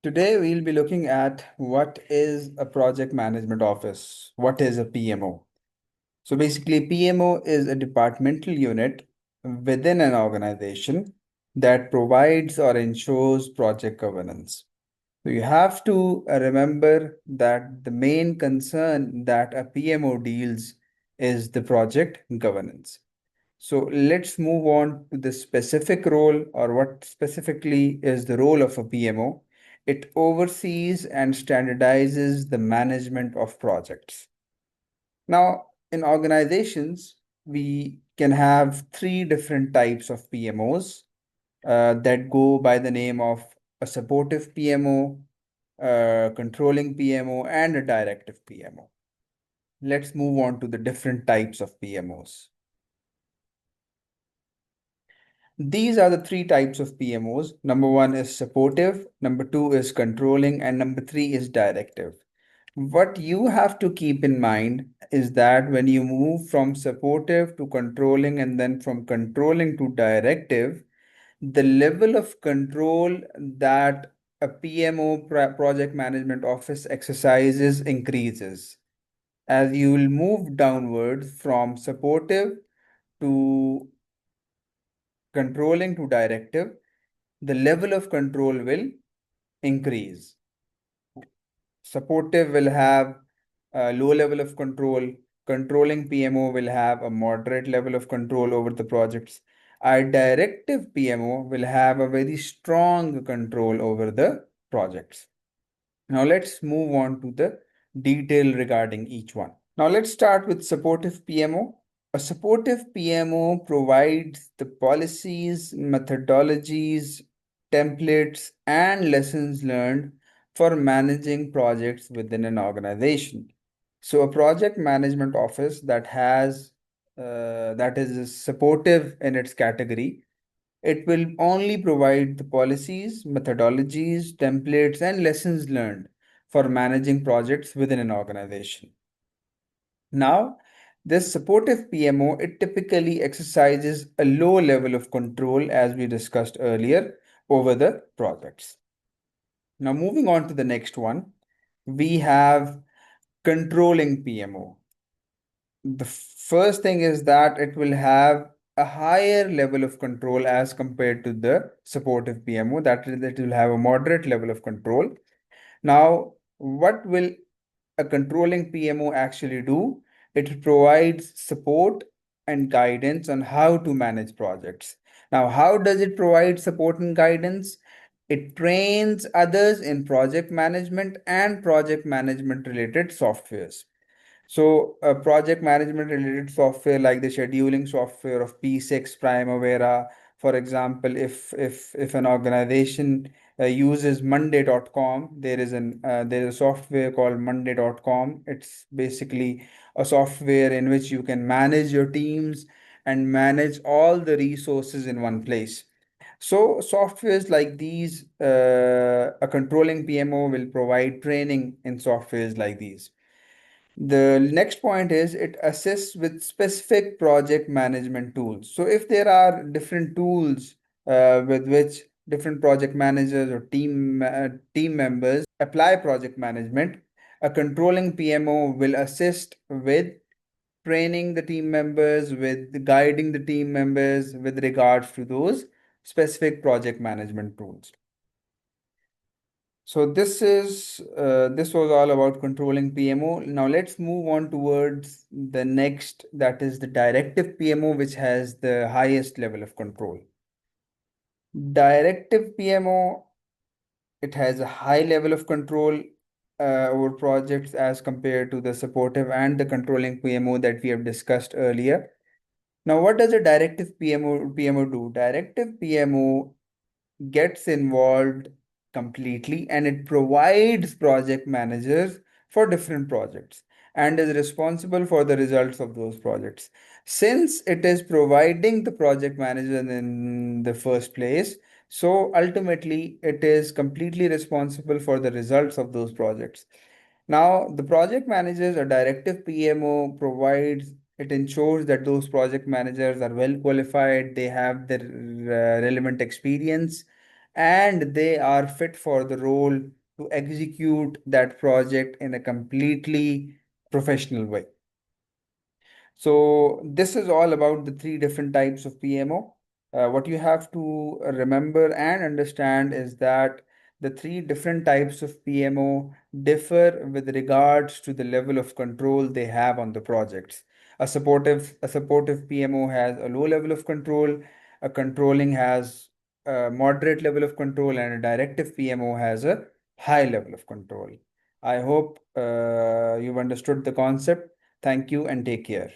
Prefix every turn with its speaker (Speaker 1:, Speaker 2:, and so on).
Speaker 1: Today, we'll be looking at what is a project management office, what is a PMO. So basically, PMO is a departmental unit within an organization that provides or ensures project governance. So you have to remember that the main concern that a PMO deals is the project governance. So let's move on to the specific role, or what specifically is the role of a PMO. It oversees and standardizes the management of projects. Now, in organizations, we can have three different types of PMOs that go by the name of a supportive PMO, a controlling PMO, and a directive PMO. Let's move on to the different types of PMOs. These are the three types of PMOs. Number one is supportive, number two is controlling, and number three is directive. What you have to keep in mind is that when you move from supportive to controlling and then from controlling to directive, the level of control that a PMO project management office exercises increases. As you will move downwards from supportive to controlling to directive, the level of control will increase. Supportive will have a low level of control. Controlling PMO will have a moderate level of control over the projects. Our directive PMO will have a very strong control over the projects. Now let's move on to the detail regarding each one. Now let's start with supportive PMO. A supportive PMO provides the policies, methodologies, templates, and lessons learned for managing projects within an organization. So a project management office that is supportive in its category, it will only provide the policies, methodologies, templates, and lessons learned for managing projects within an organization. Now, this supportive PMO, it typically exercises a low level of control, as we discussed earlier, over the projects. Now, moving on to the next one, we have controlling PMO. The first thing is that it will have a higher level of control as compared to the supportive PMO, that is, it will have a moderate level of control. Now, what will a controlling PMO actually do? It provides support and guidance on how to manage projects. Now, how does it provide support and guidance? It trains others in project management and project management related softwares. So, project management related software like the scheduling software of P6 Primavera, for example, if an organization uses Monday.com, there is a software called Monday.com. It's basically a software in which you can manage your teams and manage all the resources in one place. So, softwares like these, a controlling PMO will provide training in softwares like these. The next point is it assists with specific project management tools. So if there are different tools with which different project managers or team members apply project management, a controlling PMO will assist with training the team members, with guiding the team members with regards to those specific project management tools. So this was all about controlling PMO. Now let's move on towards the next, that is the directive PMO, which has the highest level of control. Directive PMO, it has a high level of control over projects as compared to the supportive and the controlling PMO that we have discussed earlier. Now, what does a directive PMO do? Directive PMO gets involved completely and it provides project managers for different projects and is responsible for the results of those projects. Since it is providing the project manager in the first place, so ultimately it is completely responsible for the results of those projects. Now, the project managers or directive PMO provides, it ensures that those project managers are well qualified, they have the relevant experience, and they are fit for the role to execute that project in a completely professional way. So this is all about the three different types of PMO. What you have to remember and understand is that the three different types of PMO differ with regards to the level of control they have on the projects. A supportive PMO has a low level of control, a controlling has a moderate level of control, and a directive PMO has a high level of control. I hope you've understood the concept. Thank you and take care.